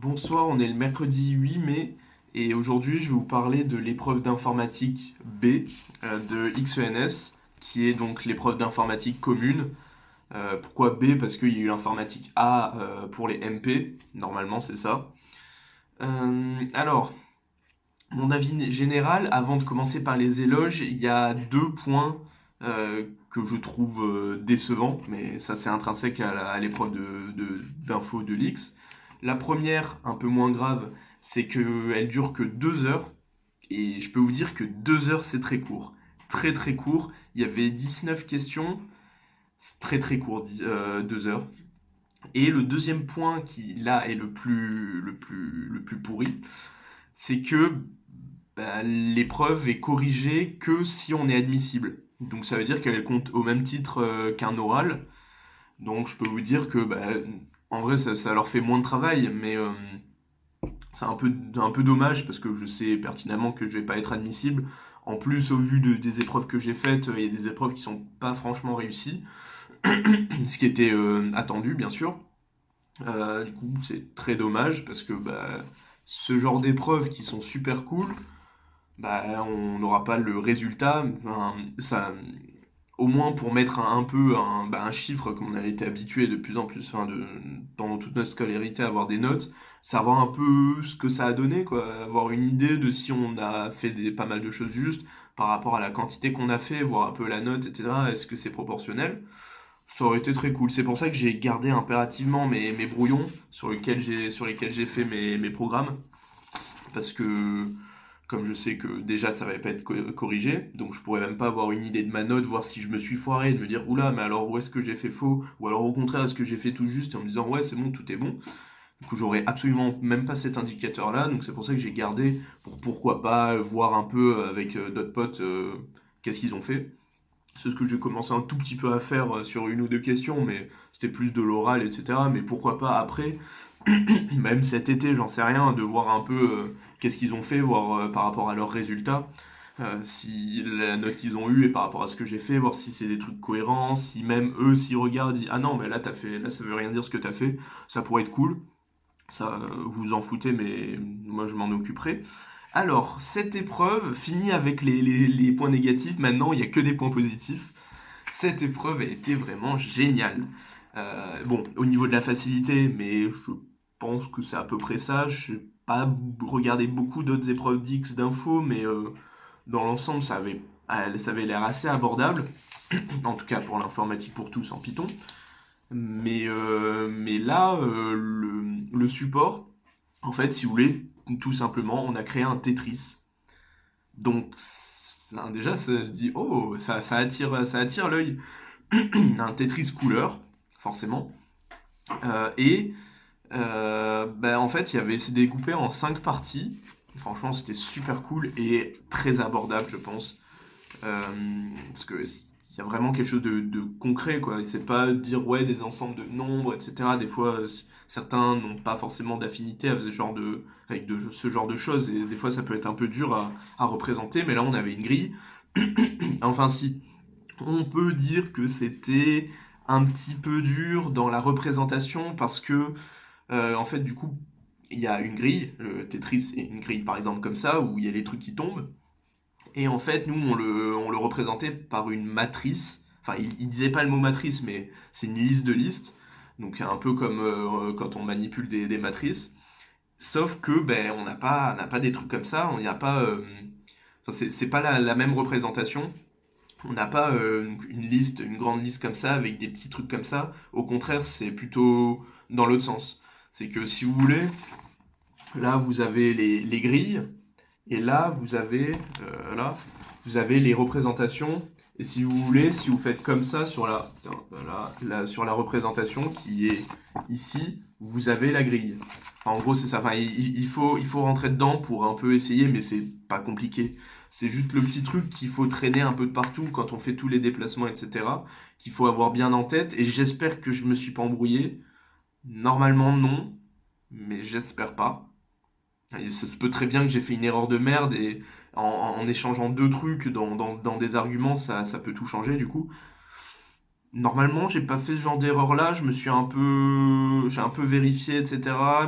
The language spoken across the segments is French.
Bonsoir, on est le mercredi 8 mai et aujourd'hui je vais vous parler de l'épreuve d'informatique B de XENS qui est donc l'épreuve d'informatique commune. Pourquoi B? Parce qu'il y a eu l'informatique A pour les MP, normalement c'est ça. Alors, mon avis général, avant de commencer par les éloges, il y a deux points que je trouve décevants, mais ça c'est intrinsèque à l'épreuve d'info de l'X. La première, un peu moins grave, c'est qu'elle dure que 2 heures, et je peux vous dire que 2 heures c'est très court. Très très court, il y avait 19 questions, c'est très très court, 2 heures. Et le deuxième point qui là est le plus pourri, c'est que bah, l'épreuve est corrigée que si on est admissible. Donc ça veut dire qu'elle compte au même titre qu'un oral. Donc je peux vous dire que bah, en vrai ça leur fait moins de travail, mais c'est un peu dommage parce que je sais pertinemment que je vais pas être admissible. En plus, au vu des épreuves que j'ai faites, il y a des épreuves qui sont pas franchement réussies, ce qui était attendu bien sûr. Du coup, c'est très dommage parce que bah, ce genre d'épreuves qui sont super cool, bah, on n'aura pas le résultat. Enfin, ça, au moins pour mettre un peu un chiffre comme on a été habitué de plus en plus enfin, pendant toute notre scolarité à avoir des notes, savoir un peu ce que ça a donné, quoi, avoir une idée de si on a fait pas mal de choses justes par rapport à la quantité qu'on a fait, voir un peu la note, etc. Est-ce que c'est proportionnel? Ça aurait été très cool. C'est pour ça que j'ai gardé impérativement mes brouillons sur lesquels j'ai fait mes programmes. Parce que comme je sais que déjà ça va pas être corrigé, donc je pourrais même pas avoir une idée de ma note, voir si je me suis foiré, de me dire oula, mais alors où est-ce que j'ai fait faux, ou alors au contraire est-ce que j'ai fait tout juste, et en me disant ouais c'est bon, tout est bon. Du coup j'aurais absolument même pas cet indicateur-là, donc c'est pour ça que j'ai gardé pour pourquoi pas voir un peu avec d'autres potes qu'est-ce qu'ils ont fait. C'est ce que j'ai commencé un tout petit peu à faire sur une ou deux questions, mais c'était plus de l'oral, etc. Mais pourquoi pas après, même cet été, j'en sais rien, de voir un peu qu'est-ce qu'ils ont fait, voir par rapport à leurs résultats, si la note qu'ils ont eue et par rapport à ce que j'ai fait, voir si c'est des trucs cohérents, si même eux, s'ils regardent, disent ah non, mais là t'as fait, là ça veut rien dire ce que t'as fait, ça pourrait être cool. Ça, vous vous en foutez, mais moi je m'en occuperai. Alors, cette épreuve finit avec les points négatifs. Maintenant, il n'y a que des points positifs. Cette épreuve a été vraiment géniale. Bon, au niveau de la facilité, mais je pense que c'est à peu près ça. Je n'ai pas regardé beaucoup d'autres épreuves d'X d'info, mais dans l'ensemble, ça avait l'air assez abordable. En tout cas, pour l'informatique pour tous en Python. Mais là, le support, en fait, si vous voulez, tout simplement, on a créé un Tetris. Donc, là, déjà, ça dit, oh, ça attire l'œil. Un Tetris couleur, forcément. Et en fait, c'est découpé en 5 parties. Franchement, c'était super cool et très abordable, je pense. Euh, Parce que il y a vraiment quelque chose de concret, quoi. Et c'est pas dire, ouais, des ensembles de nombres, etc. Des fois, certains n'ont pas forcément d'affinité avec ce genre de choses. Et des fois, ça peut être un peu dur à représenter. Mais là, on avait une grille. Enfin, si. On peut dire que c'était un petit peu dur dans la représentation parce que, en fait, du coup, il y a une grille, le Tetris est une grille par exemple comme ça, où il y a les trucs qui tombent, et en fait, nous, on le représentait par une matrice, enfin, il disait pas le mot matrice, mais c'est une liste de listes, donc un peu comme quand on manipule des matrices, sauf que, ben, on n'a pas des trucs comme ça, on n'y a pas, enfin, c'est pas la même représentation, on n'a pas une liste, une grande liste comme ça, avec des petits trucs comme ça. Au contraire, c'est plutôt dans l'autre sens. C'est que si vous voulez, là vous avez les grilles, et là vous avez les représentations. Et si vous voulez, si vous faites comme ça sur sur la représentation qui est ici, vous avez la grille. Enfin, en gros, c'est ça. Enfin, il faut rentrer dedans pour un peu essayer, mais c'est pas compliqué. C'est juste le petit truc qu'il faut traîner un peu de partout quand on fait tous les déplacements, etc. Qu'il faut avoir bien en tête. Et j'espère que je me suis pas embrouillé. Normalement, non, mais j'espère pas. Et ça se peut très bien que j'ai fait une erreur de merde et en échangeant deux trucs dans des arguments, ça peut tout changer du coup. Normalement, j'ai pas fait ce genre d'erreur-là, j'ai un peu vérifié, etc.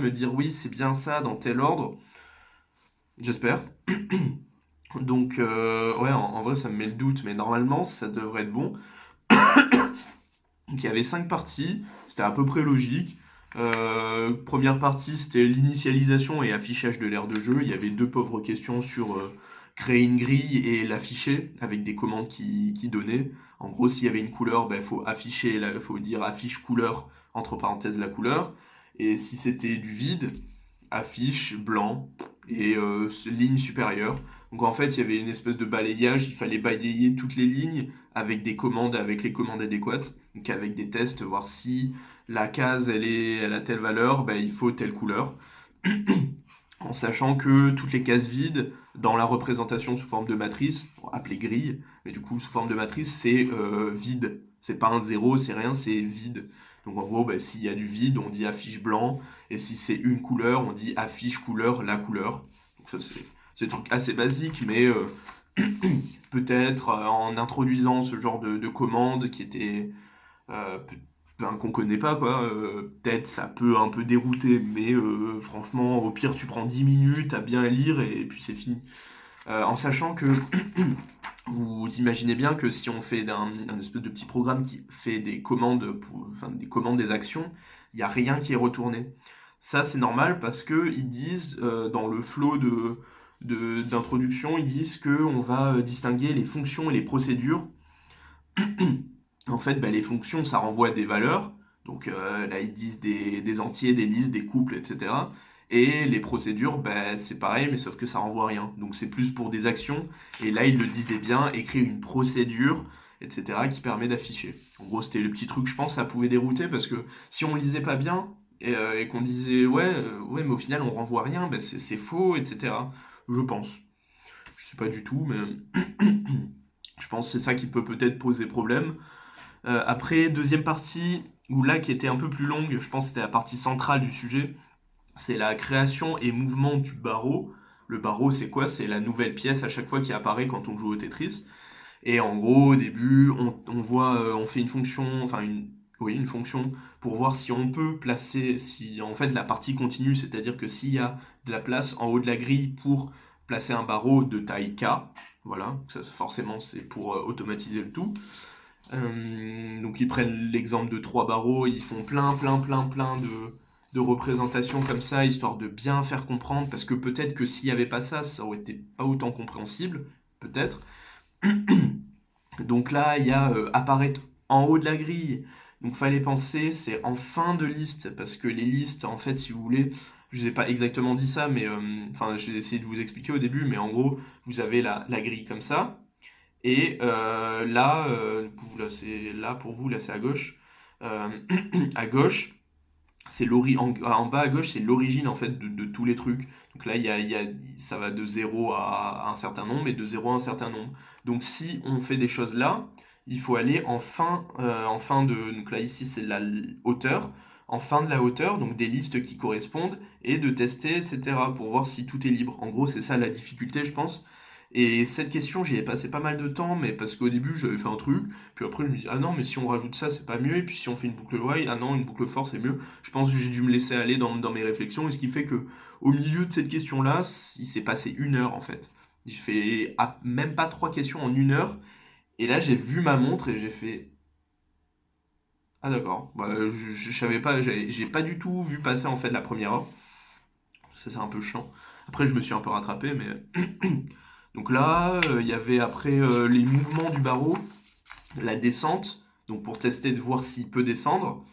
Me dire oui, c'est bien ça dans tel ordre, j'espère. Donc, ouais, en vrai, ça me met le doute, mais normalement, ça devrait être bon. Donc, il y avait 5 parties, c'était à peu près logique. Première partie, c'était l'initialisation et affichage de l'aire de jeu. Il y avait deux pauvres questions sur créer une grille et l'afficher avec des commandes qui donnaient. En gros, s'il y avait une couleur, il faut afficher, faut dire affiche couleur, entre parenthèses la couleur. Et si c'était du vide, affiche blanc et ligne supérieure. Donc en fait, il y avait une espèce de balayage, il fallait balayer toutes les lignes avec des commandes, avec les commandes adéquates, donc avec des tests, voir si la case elle a telle valeur, il faut telle couleur, en sachant que toutes les cases vides dans la représentation sous forme de matrice, appelée grille, mais du coup sous forme de matrice, c'est vide. C'est pas un zéro, c'est rien, c'est vide. Donc en gros, s'il y a du vide, on dit affiche blanc, et si c'est une couleur, on dit affiche couleur, la couleur. Donc ça c'est des trucs assez basiques, mais peut-être en introduisant ce genre de commande qui était qu'on connaît pas quoi, peut-être ça peut un peu dérouter, mais franchement au pire tu prends 10 minutes à bien lire et puis c'est fini. En sachant que vous imaginez bien que si on fait un espèce de petit programme qui fait des commandes, enfin des commandes des actions, il n'y a rien qui est retourné. Ça c'est normal parce que ils disent dans le flow d'introduction, ils disent que on va distinguer les fonctions et les procédures. En fait, les fonctions, ça renvoie à des valeurs. Donc là, ils disent des entiers, des listes, des couples, etc. Et les procédures, c'est pareil, mais sauf que ça renvoie à rien. Donc c'est plus pour des actions. Et là, ils le disaient bien, écrire une procédure, etc., qui permet d'afficher. En gros, c'était le petit truc, je pense, ça pouvait dérouter parce que si on lisait pas bien et qu'on disait ouais, mais au final, on renvoie à rien, c'est faux, etc. Je pense. Je sais pas du tout, mais je pense que c'est ça qui peut peut-être poser problème. Après, deuxième partie, où là qui était un peu plus longue, je pense que c'était la partie centrale du sujet, c'est la création et mouvement du barreau. Le barreau, c'est quoi? C'est la nouvelle pièce à chaque fois qui apparaît quand on joue au Tetris. Et en gros, au début, on voit, on fait une fonction, oui, une fonction pour voir si on peut placer, si en fait la partie continue, c'est-à-dire que s'il y a de la place en haut de la grille pour placer un barreau de taille K, voilà, ça, forcément c'est pour automatiser le tout. Donc ils prennent l'exemple de 3 barreaux, ils font plein de représentations comme ça, histoire de bien faire comprendre, parce que peut-être que s'il n'y avait pas ça, ça aurait été pas autant compréhensible, peut-être. Donc là, il y a apparaître en haut de la grille. Donc fallait penser, c'est en fin de liste, parce que les listes, en fait, si vous voulez, je vous ai pas exactement dit ça, mais enfin, j'ai essayé de vous expliquer au début, mais en gros, vous avez la grille comme ça. Et là, c'est là pour vous, là c'est à gauche. Euh, à gauche, en bas à gauche, c'est l'origine en fait de tous les trucs. Donc là, ça va de 0 à un certain nombre et de 0 à un certain nombre. Donc si on fait des choses là, il faut aller en fin de. Donc là, ici, c'est la hauteur. En fin de la hauteur, donc des listes qui correspondent, et de tester, etc., pour voir si tout est libre. En gros, c'est ça la difficulté, je pense. Et cette question, j'y ai passé pas mal de temps, mais parce qu'au début, j'avais fait un truc, puis après, je me dis, ah non, mais si on rajoute ça, c'est pas mieux, et puis si on fait une boucle while, ah non, une boucle for, c'est mieux. Je pense que j'ai dû me laisser aller dans mes réflexions, et ce qui fait que au milieu de cette question-là, il s'est passé 1 heure en fait. J'ai fait même pas 3 questions en 1 heure, et là, j'ai vu ma montre et j'ai fait, ah d'accord, je savais pas, j'ai pas du tout vu passer en fait la première heure. Ça, c'est un peu chiant. Après, je me suis un peu rattrapé, mais. Donc là, il y avait après les mouvements du barreau, la descente, donc pour tester de voir s'il peut descendre,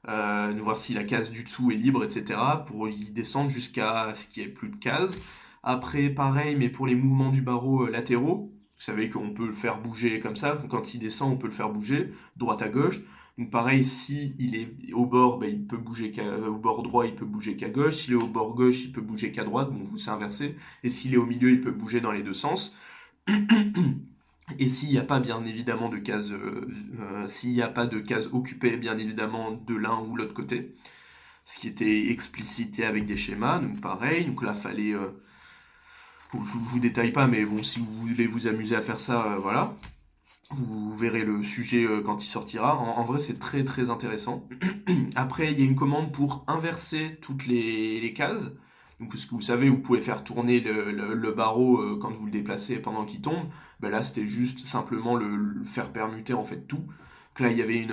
de voir si la case du dessous est libre, etc. Pour y descendre jusqu'à ce qu'il n'y ait plus de cases. Après, pareil, mais pour les mouvements du barreau latéraux, vous savez qu'on peut le faire bouger comme ça. Quand il descend, on peut le faire bouger, droite à gauche. Donc pareil, si il est au bord, il peut bouger au bord droit, il peut bouger qu'à gauche. S'il est au bord gauche, il peut bouger qu'à droite. Bon, vous c'est inversé. Et s'il est au milieu, il peut bouger dans les deux sens. Et s'il n'y a pas bien évidemment de case, s'il n'y a pas de case occupée bien évidemment de l'un ou l'autre côté, ce qui était explicité avec des schémas, donc pareil, donc là fallait, je vous détaille pas, mais bon si vous voulez vous amuser à faire ça, voilà. Vous verrez le sujet quand il sortira. En vrai, c'est très très intéressant. Après, il y a une commande pour inverser toutes les cases. Donc, ce que vous savez, vous pouvez faire tourner le barreau quand vous le déplacez pendant qu'il tombe. Ben là, c'était juste simplement le faire permuter en fait tout. Donc là, il y avait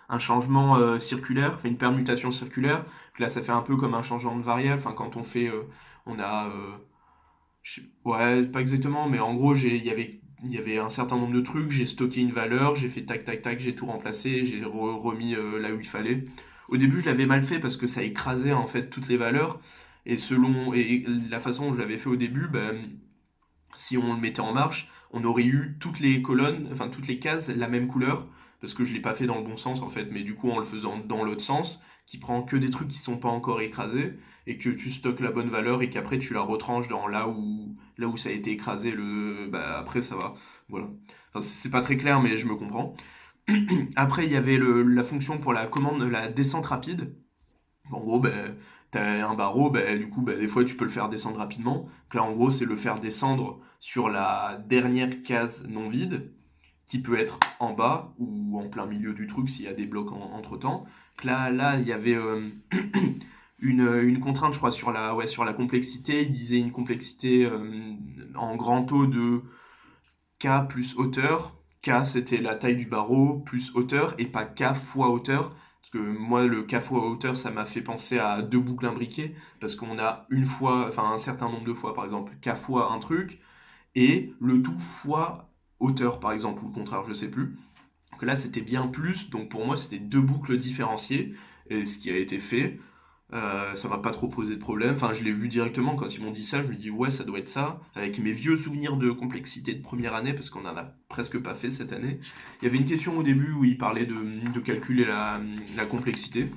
un changement circulaire, enfin une permutation circulaire. Donc là, ça fait un peu comme un changement de variable. Enfin, quand on fait, on a ouais, pas exactement, mais en gros, il y avait un certain nombre de trucs, j'ai stocké une valeur, j'ai fait tac tac tac, j'ai tout remplacé, j'ai remis là où il fallait. Au début, je l'avais mal fait parce que ça écrasait en fait toutes les valeurs, et la façon dont je l'avais fait au début, ben, si on le mettait en marche, on aurait eu toutes les colonnes, enfin toutes les cases la même couleur, parce que je l'ai pas fait dans le bon sens en fait, mais du coup en le faisant dans l'autre sens, qui prend que des trucs qui sont pas encore écrasés, et que tu stockes la bonne valeur et qu'après tu la retranches dans là où ça a été écrasé, bah, après ça va. Voilà. Enfin, c'est pas très clair, mais je me comprends. Après, il y avait la fonction pour la commande, la descente rapide. En gros, ben, t'as un barreau, ben, du coup, ben, des fois tu peux le faire descendre rapidement. Donc là, en gros, c'est le faire descendre sur la dernière case non vide, qui peut être en bas ou en plein milieu du truc s'il y a des blocs entre-temps. Donc là, il y avait une contrainte, je crois, sur la complexité. Il disait une complexité en grand taux de K plus hauteur. K, c'était la taille du barreau plus hauteur et pas K fois hauteur. Parce que moi, le K fois hauteur, ça m'a fait penser à deux boucles imbriquées. Parce qu'on a une fois, enfin un certain nombre de fois, par exemple, K fois un truc. Et le tout fois hauteur, par exemple, ou le contraire, je sais plus. Donc là, c'était bien plus. Donc pour moi, c'était deux boucles différenciées. Et ce qui a été fait. Ça m'a pas trop posé de problème. Enfin, je l'ai vu directement quand ils m'ont dit ça. Je me dis, ouais, ça doit être ça. Avec mes vieux souvenirs de complexité de première année, parce qu'on en a presque pas fait cette année. Il y avait une question au début où il parlait de calculer la complexité.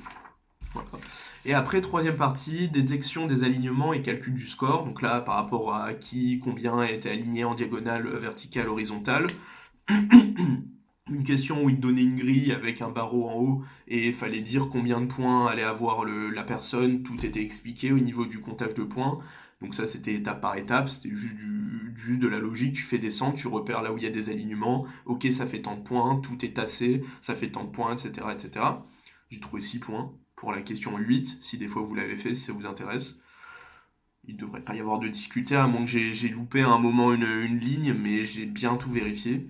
Voilà. Et après, troisième partie, détection des alignements et calcul du score. Donc là, par rapport à qui, combien a été aligné en diagonale, verticale, horizontale. Une question où il te donnait une grille avec un barreau en haut et il fallait dire combien de points allait avoir la personne. Tout était expliqué au niveau du comptage de points. Donc ça, c'était étape par étape. C'était juste de la logique. Tu fais descendre, tu repères là où il y a des alignements. Ok, ça fait tant de points, tout est tassé, ça fait tant de points, etc. etc. J'ai trouvé 6 points pour la question 8, si des fois vous l'avez fait, si ça vous intéresse. Il ne devrait pas y avoir de difficulté, à moins que j'ai loupé à un moment une ligne, mais j'ai bien tout vérifié.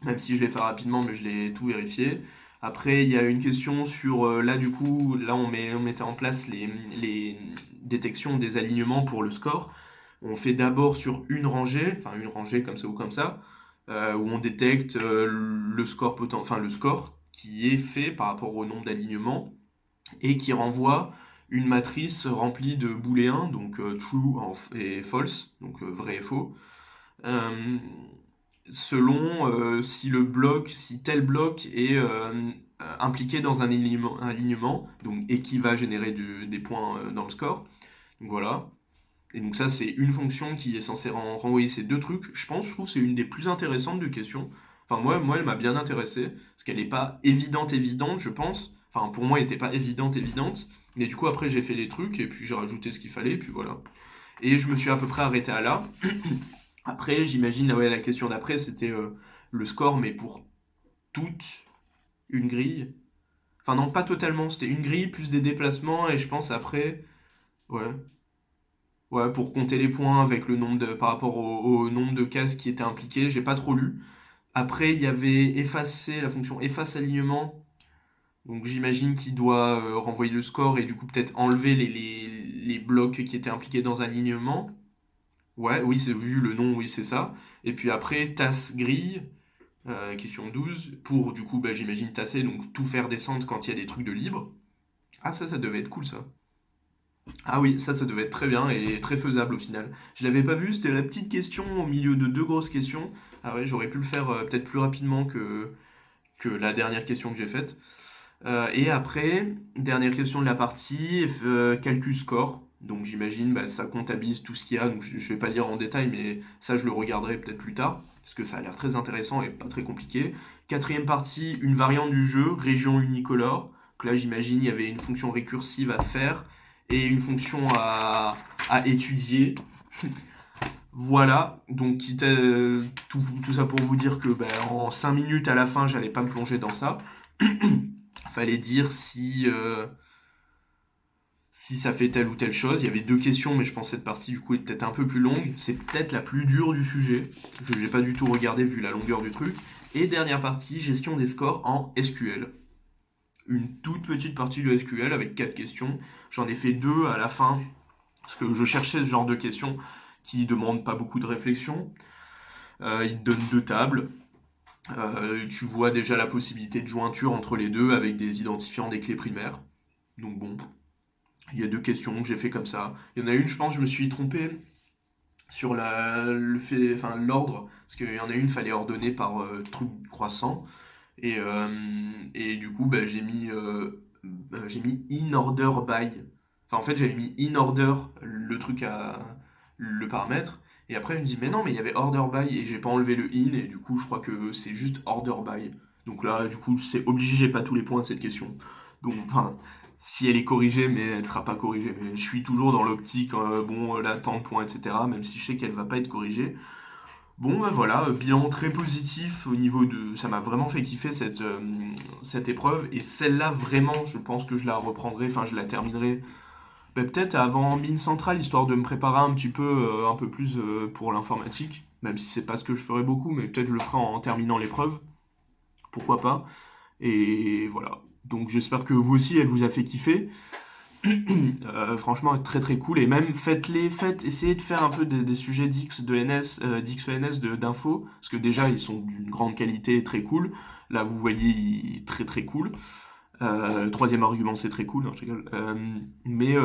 Même si je l'ai fait rapidement, mais je l'ai tout vérifié. Après, il y a une question sur, là du coup, là on mettait en place les détections des alignements pour le score. On fait d'abord sur une rangée comme ça ou comme ça, où on détecte le score qui est fait par rapport au nombre d'alignements et qui renvoie une matrice remplie de booléens, donc true et false, donc vrai et faux. Euh, Selon si tel bloc est impliqué dans un alignement, donc, et qui va générer des points dans le score. Donc voilà. Et donc ça, c'est une fonction qui est censée renvoyer ces deux trucs. Je trouve que c'est une des plus intéressantes de questions. Enfin, moi elle m'a bien intéressé, parce qu'elle n'est pas évidente, je pense. Enfin, pour moi, elle n'était pas évidente. Mais du coup, après, j'ai fait les trucs, et puis j'ai rajouté ce qu'il fallait, et puis voilà. Et je me suis à peu près arrêté à là. Après, j'imagine, ouais, la question d'après, c'était le score, mais pour toute une grille. Enfin, non, pas totalement. C'était une grille plus des déplacements, et je pense après, ouais, ouais, pour compter les points avec le nombre par rapport au nombre de cases qui étaient impliquées. J'ai pas trop lu. Après, il y avait effacer, la fonction efface alignement. Donc, j'imagine qu'il doit renvoyer le score et du coup, peut-être enlever les blocs qui étaient impliqués dans un alignement. Ouais, oui, c'est vu le nom, oui, c'est ça. Et puis après, tasse grille. Question 12 pour du coup, bah, j'imagine tasser, donc tout faire descendre quand il y a des trucs de libre. Ah, ça devait être cool ça. Ah oui, ça devait être très bien et très faisable au final. Je l'avais pas vu, c'était la petite question au milieu de deux grosses questions. Ah ouais, j'aurais pu le faire peut-être plus rapidement que la dernière question que j'ai faite. Et après, dernière question de la partie, calcul score. Donc j'imagine bah, ça comptabilise tout ce qu'il y a. Donc je vais pas lire en détail, mais ça je le regarderai peut-être plus tard, parce que ça a l'air très intéressant et pas très compliqué. Quatrième partie, une variante du jeu, région unicolore. Donc là j'imagine il y avait une fonction récursive à faire et une fonction à étudier. Voilà, donc tout ça pour vous dire que ben, en 5 minutes à la fin, j'allais pas me plonger dans ça. Fallait dire si ça fait telle ou telle chose. Il y avait deux questions, mais je pense que cette partie du coup est peut-être un peu plus longue. C'est peut-être la plus dure du sujet, que j'ai pas du tout regardé vu la longueur du truc. Et dernière partie, gestion des scores en SQL. Une toute petite partie de SQL avec quatre questions. J'en ai fait deux à la fin, parce que je cherchais ce genre de questions qui demandent pas beaucoup de réflexion. Il te donne deux tables. Tu vois déjà la possibilité de jointure entre les deux avec des identifiants des clés primaires. Donc bon, il y a deux questions que j'ai fait comme ça. Il y en a une, je pense, je me suis trompé sur le fait, enfin l'ordre, parce qu'il y en a une, fallait ordonner par truc croissant, et du coup, bah, j'ai mis in order by. Enfin, en fait, j'avais mis in order le paramètre, et après, il me dit, mais non, mais il y avait order by, et j'ai pas enlevé le in, et du coup, je crois que c'est juste order by. Donc là, du coup, c'est obligé, j'ai pas tous les points de cette question. Donc, enfin, si elle est corrigée, mais elle sera pas corrigée. Mais je suis toujours dans l'optique, bon, là, tant de points, etc., même si je sais qu'elle va pas être corrigée. Bon, ben voilà, bilan très positif au niveau de. Ça m'a vraiment fait kiffer cette épreuve. Et celle-là, vraiment, je pense que je la reprendrai, enfin, je la terminerai peut-être avant mine centrale, histoire de me préparer un peu plus pour l'informatique. Même si c'est pas ce que je ferai beaucoup, mais peut-être je le ferai en terminant l'épreuve. Pourquoi pas. Et voilà. Donc j'espère que vous aussi, elle vous a fait kiffer. Franchement, très très cool. Et même essayez de faire un peu des sujets d'XENS, d'info, parce que déjà ils sont d'une grande qualité et très cool. Là, vous voyez, très très cool. Le troisième argument, c'est très cool, non, je rigole. Mais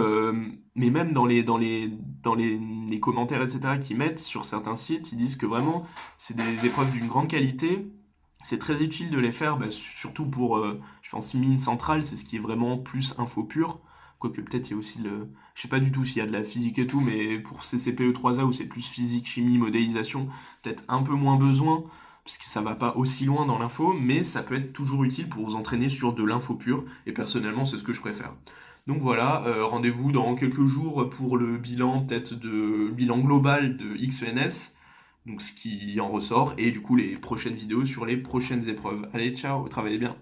même les commentaires, etc., qu'ils mettent sur certains sites, ils disent que vraiment, c'est des épreuves d'une grande qualité. C'est très utile de les faire, bah, surtout pour, je pense, mine centrale, c'est ce qui est vraiment plus info pure. Quoique peut-être il y a aussi je sais pas du tout s'il y a de la physique et tout, mais pour CCPE 3A où c'est plus physique, chimie, modélisation, peut-être un peu moins besoin, parce que ça va pas aussi loin dans l'info, mais ça peut être toujours utile pour vous entraîner sur de l'info pure, et personnellement c'est ce que je préfère. Donc voilà, rendez-vous dans quelques jours pour le bilan, peut-être de bilan global de XENS, donc ce qui en ressort, et du coup les prochaines vidéos sur les prochaines épreuves. Allez, ciao, travaillez bien.